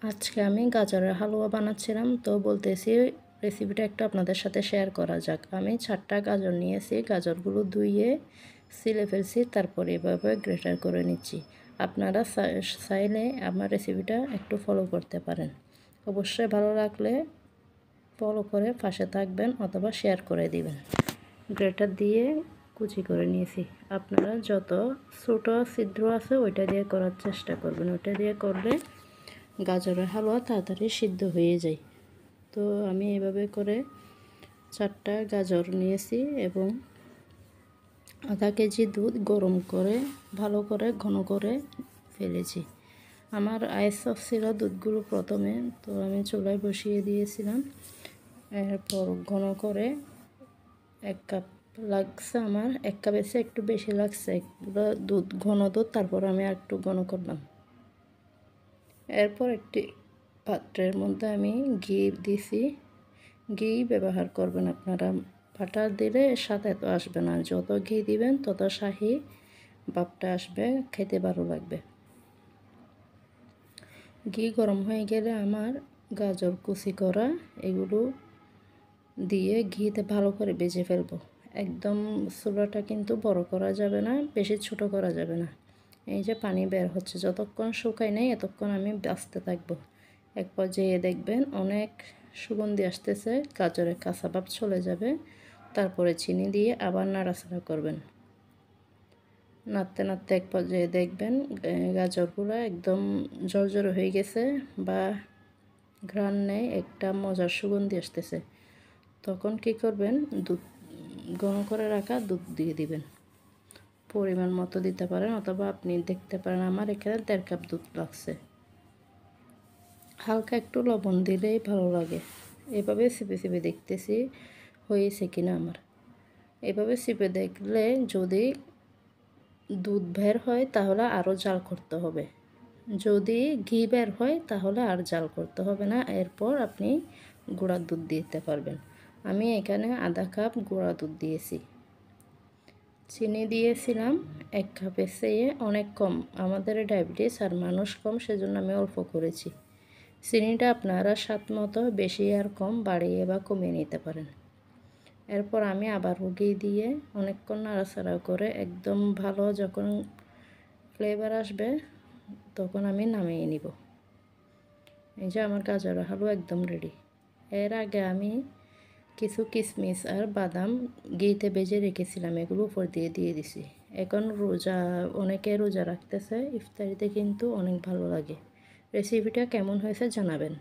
আজকে আমি গাজরের হালুয়া বানাচ্ছিলাম, তো বলতেছি রেসিপিটা একটু আপনাদের সাথে শেয়ার করা যাক। আমি 4টা গাজর নিয়েছি, গাজরগুলো ধুয়ে ছিলে ফেলছি, তারপর এভাবে গ্রেটার করে নিচ্ছি। আপনারা চাইলে আমার রেসিপিটা একটু ফলো করতে পারেন। অবশ্যই ভালো লাগলে ফলো করে পাশে থাকবেন অথবা শেয়ার করে দিবেন। গ্রেটার দিয়ে কুচি করে নিয়েছি। আপনারা যত ছোটো ছিদ্র আছে ওইটা দিয়ে করার চেষ্টা করবেন, ওইটা দিয়ে করলে গাজরের হালুয়া তাড়াতাড়ি সিদ্ধ হয়ে যায়। তো আমি এভাবে করে 4টা গাজর নিয়েছি এবং আধা কেজি দুধ গরম করে ভালো করে ঘন করে ফেলেছি। আমার আইস ছিল দুধগুলো প্রথমে, তো আমি চুলায় বসিয়ে দিয়েছিলাম। এরপর ঘন করে 1 কাপ লাগছে, আমার 1 কাপ এসে একটু বেশি লাগছে দুধ, ঘন দুধ। তারপর আমি আর একটু ঘন করলাম। এরপর একটি পাত্রের মধ্যে আমি ঘি দিছি। ঘি ব্যবহার করবেন আপনারা, বাটার দিলে স্বাদ এত আসবে না। যত ঘি দিবেন তত শাহি ভাবটা আসবে, খেতে ভালো লাগবে। ঘি গরম হয়ে গেলে আমার গাজর কুচি করা এগুলো দিয়ে ঘিতে ভালো করে ভেজে ফেলবো। একদম চুলাটা কিন্তু বড় করা যাবে না, বেশি ছোট করা যাবে না। এই যে পানি বের হচ্ছে, যতক্ষণ শুকায় নেই এতক্ষণ আমি বাঁচতে থাকবো। এক পর্যায়ে দেখবেন অনেক সুগন্ধি আসতেছে, গাজরের কাঁচা ভাব চলে যাবে। তারপরে চিনি দিয়ে আবার নাড়াচাড়া করবেন। নাড়তে নাড়তে এক পর্যায়ে দেখবেন গাজরগুলো একদম ঝরঝরে হয়ে গেছে বা ঘ্রাণ নেই, একটা মজার সুগন্ধি আসতেছে। তখন কি করবেন, দুধ ঘন করে রাখা দুধ দিয়ে দিবেন। পরিমাণ মতো দিতে পারেন, অথবা আপনি দেখতে পারেন আমার এখানে 1.5 কাপ দুধ লাগছে। হালকা একটু লবণ দিলেই ভালো লাগে। এভাবে চিপে চিপে দেখতেছি হয়েছে কিনা আমার। এভাবে চিপে দেখলে যদি দুধ বের হয় তাহলে আরও জাল করতে হবে, যদি ঘি বের হয় তাহলে আর জাল করতে হবে না। এরপর আপনি গুঁড়া দুধ দিতে পারবেন। আমি এখানে আধা কাপ গুঁড়া দুধ দিয়েছি। চিনি দিয়েছিলাম 1 কাপের চেয়ে অনেক কম, আমাদের ডায়াবেটিস আর মানুষ কম, সেজন্য আমি অল্প করেছি। চিনিটা আপনারা স্বাদ মতো বেশি আর কম বাড়িয়ে বা কমিয়ে নিতে পারেন। এরপর আমি আবার ঘি দিয়ে অনেকক্ষণ নাড়াচাড়া করে একদম ভালো যখন ফ্লেভার আসবে তখন আমি নামিয়ে নিব। এই যে আমার গাজরের হালুয়া একদম রেডি। এর আগে আমি কিছু কিশমিশ আর বাদাম ঘিতে ভেজে রেখেছিলাম, এগুলো উপর দিয়ে দিছি। এখন অনেকে রোজা রাখতেছে, ইফতারিতে কিন্তু অনেক ভালো লাগে। রেসিপিটা কেমন হয়েছে জানাবেন।